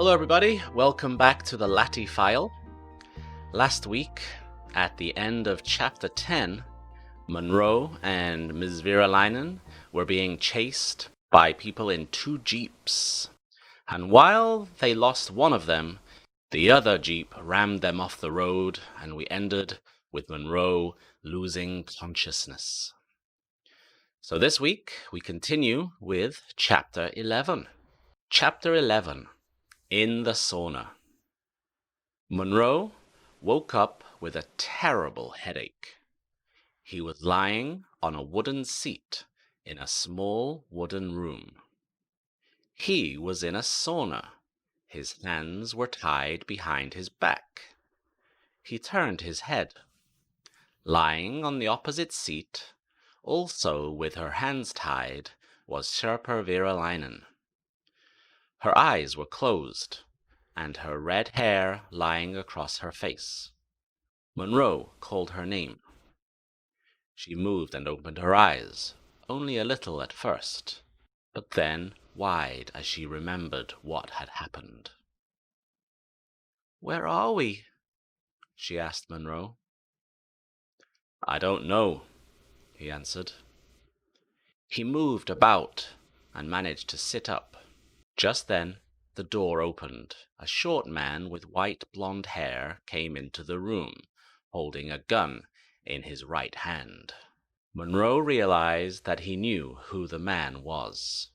Hello everybody, welcome back to the Lahti file. Last week, at the end of chapter 10, Monroe and Ms. Virolainen were being chased by people in two jeeps. And while they lost one of them, the other jeep rammed them off the road, and we ended with Monroe losing consciousness. So this week, we continue with chapter 11. Chapter 11. In the sauna. Monroe woke up with a terrible headache. He was lying on a wooden seat in a small wooden room. He was in a sauna. His hands were tied behind his back. He turned his head. Lying on the opposite seat, also with her hands tied, was Sherpa Virolainen. Her eyes were closed, and her red hair lying across her face. Monroe called her name. She moved and opened her eyes, only a little at first, but then wide as she remembered what had happened. "Where are we?" she asked Monroe. "I don't know," he answered. He moved about and managed to sit up. Just then, the door opened. A short man with white blonde hair came into the room, holding a gun in his right hand. Monroe realized that he knew who the man was.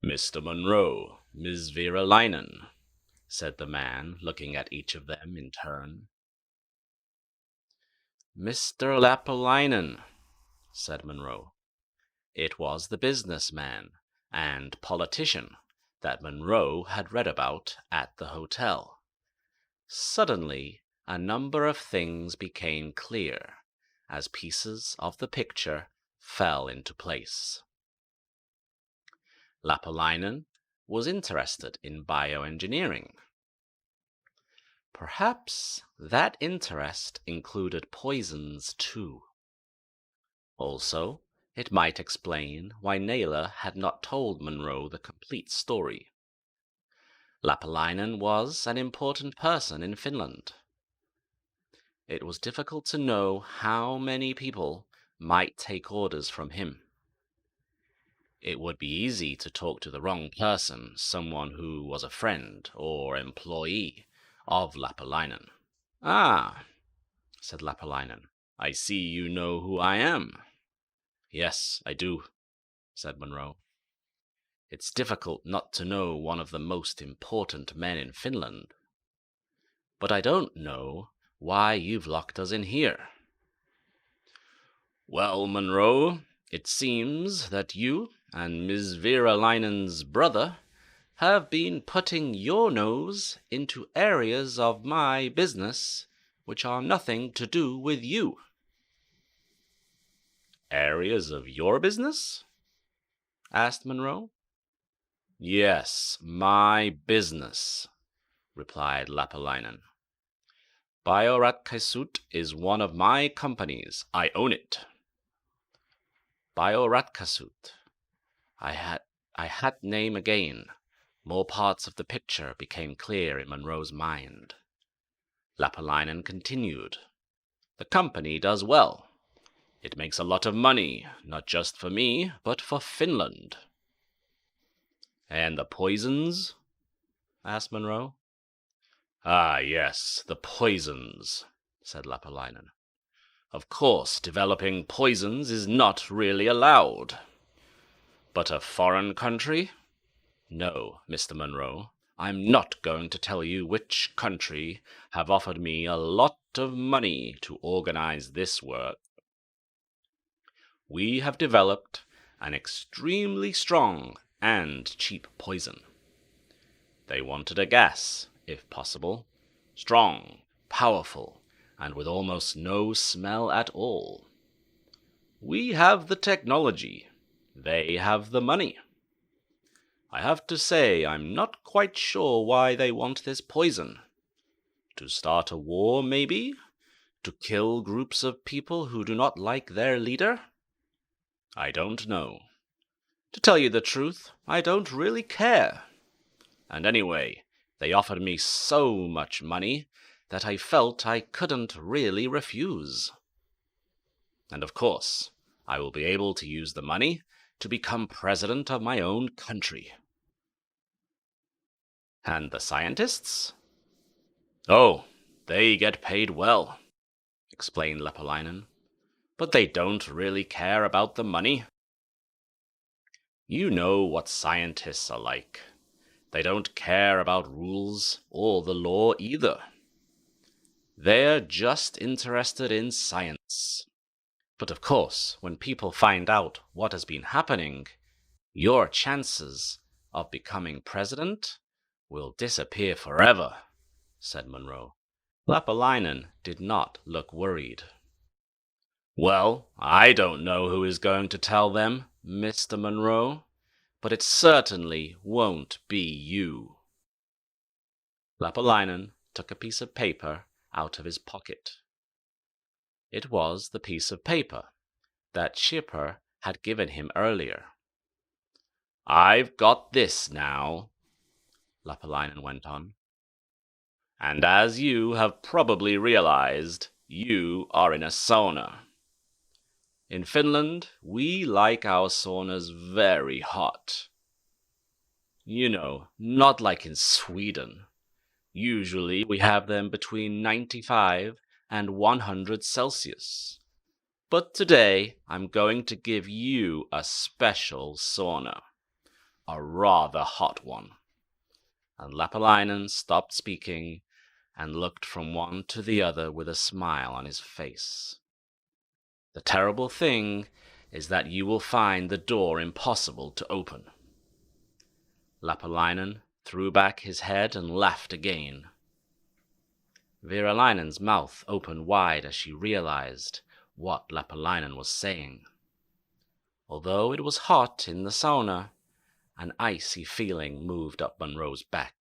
"Mr. Monroe, Ms. Virolainen," said the man, looking at each of them in turn. "Mr. Lapolainen," said Monroe. It was the businessman and politician that Monroe had read about at the hotel. Suddenly, a number of things became clear as pieces of the picture fell into place. Lapolainen was interested in bioengineering. Perhaps that interest included poisons too. Also, it might explain why Naylor had not told Monroe the complete story. Lapolainen was an important person in Finland. It was difficult to know how many people might take orders from him. It would be easy to talk to the wrong person, someone who was a friend or employee of Lapolainen. "Ah," said Lapolainen, "I see you know who I am." "Yes, I do," said Monroe. "It's difficult not to know one of the most important men in Finland. But I don't know why you've locked us in here." "Well, Monroe, it seems that you and Ms. Virolainen's brother have been putting your nose into areas of my business which are nothing to do with you." "Areas of your business?" asked Monroe. "Yes, my business," replied Lapolainen. "Bioratkaisut is one of my companies. I own it." Bioratkaisut. I had name again. More parts of the picture became clear in Monroe's mind. Lapolainen continued. "The company does well. It makes a lot of money, not just for me, but for Finland." "And the poisons?" asked Monroe. "Ah, yes, the poisons," said Lapolainen. "Of course, developing poisons is not really allowed. But a foreign country? No, Mr. Monroe, I'm not going to tell you which country have offered me a lot of money to organize this work. We have developed an extremely strong and cheap poison. They wanted a gas, if possible, strong, powerful, and with almost no smell at all. We have the technology. They have the money. I have to say I'm not quite sure why they want this poison. To start a war, maybe? To kill groups of people who do not like their leader? I don't know. To tell you the truth, I don't really care. And anyway, they offered me so much money that I felt I couldn't really refuse. And of course, I will be able to use the money to become president of my own country. And the scientists? Oh, they get paid well, explained Leppäläinen, but they don't really care about the money. You know what scientists are like. They don't care about rules or the law either. They're just interested in science. But of course, when people find out what has been happening, your chances of becoming president will disappear forever, said Monroe. Leppäläinen did not look worried. Well, I don't know who is going to tell them, Mr. Monroe, but it certainly won't be you. Leppäläinen took a piece of paper out of his pocket. It was the piece of paper that Schipper had given him earlier. I've got this now, Leppäläinen went on. And as you have probably realized, you are in a sauna. In Finland, we like our saunas very hot. You know, not like in Sweden. Usually we have them between 95 and 100 Celsius. But today I'm going to give you a special sauna, a rather hot one. And Leppäläinen stopped speaking and looked from one to the other with a smile on his face. The terrible thing is that you will find the door impossible to open. Leppäläinen threw back his head and laughed again. Veeraläinen's mouth opened wide as she realized what Leppäläinen was saying. Although it was hot in the sauna, an icy feeling moved up Monroe's back.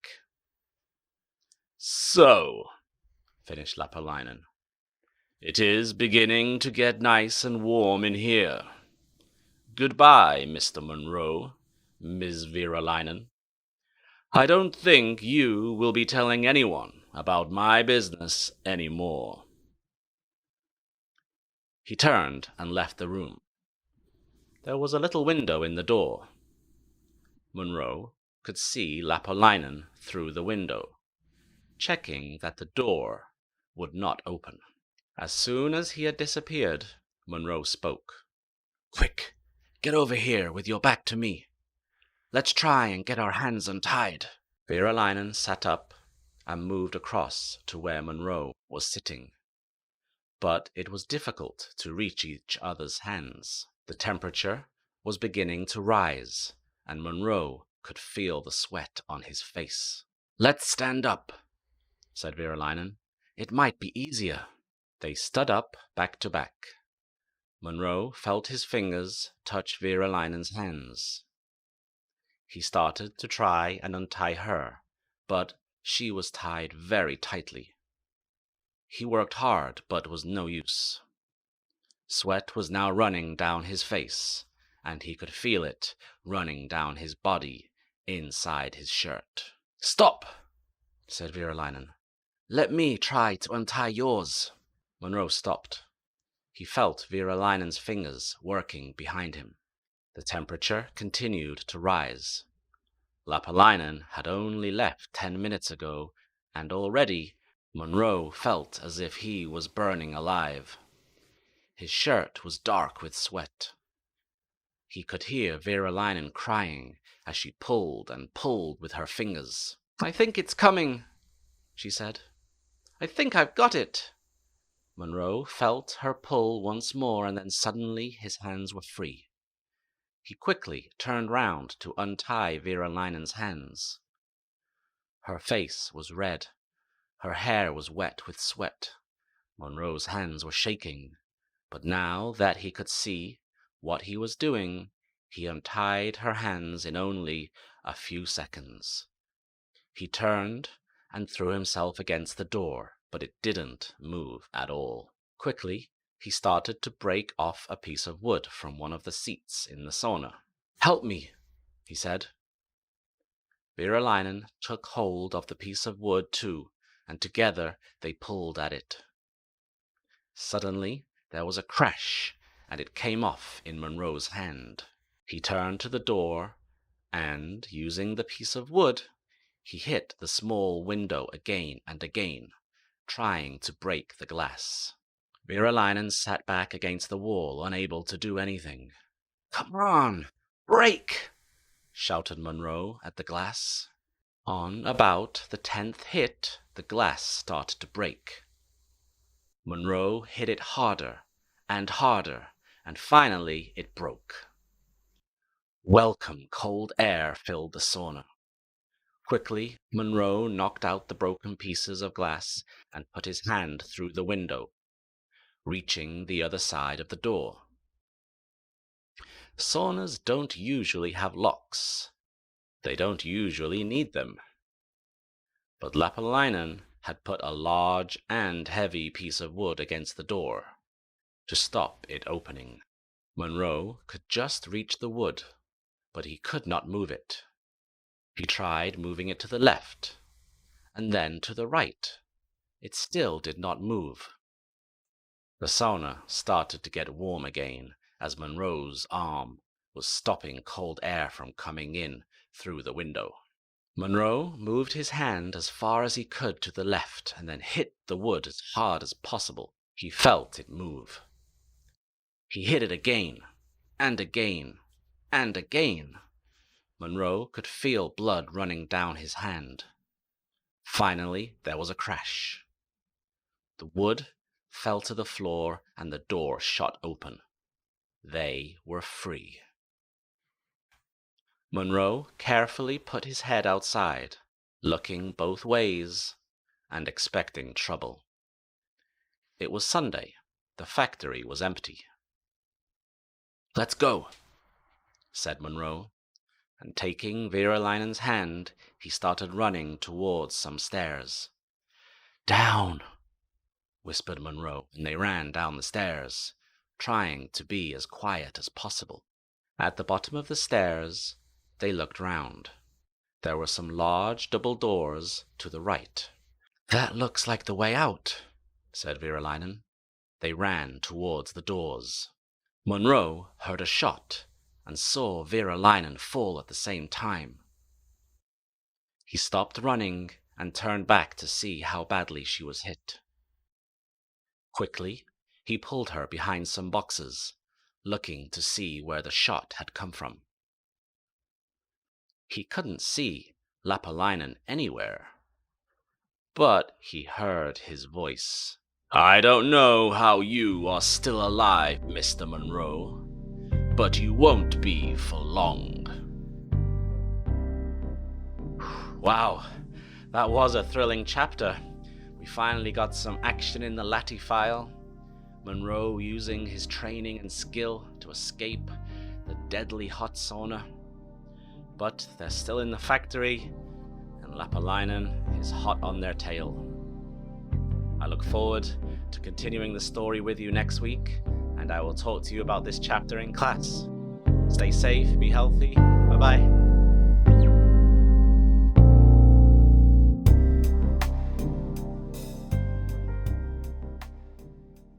So, finished Leppäläinen, it is beginning to get nice and warm in here. Goodbye, Mr. Monroe, Ms. Veeraläinen. I don't think you will be telling anyone about my business any more. He turned and left the room. There was a little window in the door. Monroe could see Leppäläinen through the window, checking that the door would not open. As soon as he had disappeared, Monroe spoke. Quick, get over here with your back to me. Let's try and get our hands untied. Veeraläinen sat up and moved across to where Monroe was sitting. But it was difficult to reach each other's hands. The temperature was beginning to rise, and Monroe could feel the sweat on his face. Let's stand up, said Veeraläinen. It might be easier. They stood up back to back. Monroe felt his fingers touch Veeraläinen's hands. He started to try and untie her, but she was tied very tightly. He worked hard, but was no use. Sweat was now running down his face, and he could feel it running down his body inside his shirt. Stop, said Veeraläinen. Let me try to untie yours. Monroe stopped. He felt Veeraläinen's fingers working behind him. The temperature continued to rise. Leppäläinen had only left 10 minutes ago, and already Monroe felt as if he was burning alive. His shirt was dark with sweat. He could hear Veeraläinen crying as she pulled and pulled with her fingers. I think it's coming, she said. I think I've got it. Monroe felt her pull once more, and then suddenly his hands were free. He quickly turned round to untie Veeraläinen's hands. Her face was red. Her hair was wet with sweat. Monroe's hands were shaking, but now that he could see what he was doing, he untied her hands in only a few seconds. He turned and threw himself against the door, but it didn't move at all. Quickly, he started to break off a piece of wood from one of the seats in the sauna. Help me, he said. Virolainen took hold of the piece of wood too, and together they pulled at it. Suddenly there was a crash, and it came off in Monroe's hand. He turned to the door, and, using the piece of wood, he hit the small window again and again, trying to break the glass. Virolainen sat back against the wall, unable to do anything. "Come on, break!" shouted Monroe at the glass. On about the 10th hit, the glass started to break. Monroe hit it harder, and finally it broke. Welcome cold air filled the sauna. Quickly, Monroe knocked out the broken pieces of glass and put his hand through the window, reaching the other side of the door. Saunas don't usually have locks. They don't usually need them. But Lapalainen had put a large and heavy piece of wood against the door to stop it opening. Monroe could just reach the wood, but he could not move it. He tried moving it to the left, and then to the right. It still did not move. The sauna started to get warm again as Monroe's arm was stopping cold air from coming in through the window. Monroe moved his hand as far as he could to the left and then hit the wood as hard as possible. He felt it move. He hit it again, and again, and again. Monroe could feel blood running down his hand. Finally, there was a crash. The wood fell to the floor and the door shot open. They were free. Monroe carefully put his head outside, looking both ways and expecting trouble. It was Sunday. The factory was empty. "Let's go," said Monroe, and taking Virolainen's hand, he started running towards some stairs. "Down," whispered Monroe, and they ran down the stairs, trying to be as quiet as possible. At the bottom of the stairs, they looked round. There were some large double doors to the right. "That looks like the way out," said Virolainen. They ran towards the doors. Monroe heard a shot and saw Virolainen fall at the same time. He stopped running and turned back to see how badly she was hit. Quickly, he pulled her behind some boxes, looking to see where the shot had come from. He couldn't see Lapalainen anywhere, but he heard his voice. "I don't know how you are still alive, Mr. Monroe, but you won't be for long." Wow, that was a thrilling chapter. We finally got some action in the Lahti file. Monroe using his training and skill to escape the deadly hot sauna. But they're still in the factory, and Lapalainen is hot on their tail. I look forward to continuing the story with you next week, and I will talk to you about this chapter in class. Stay safe, be healthy, bye-bye.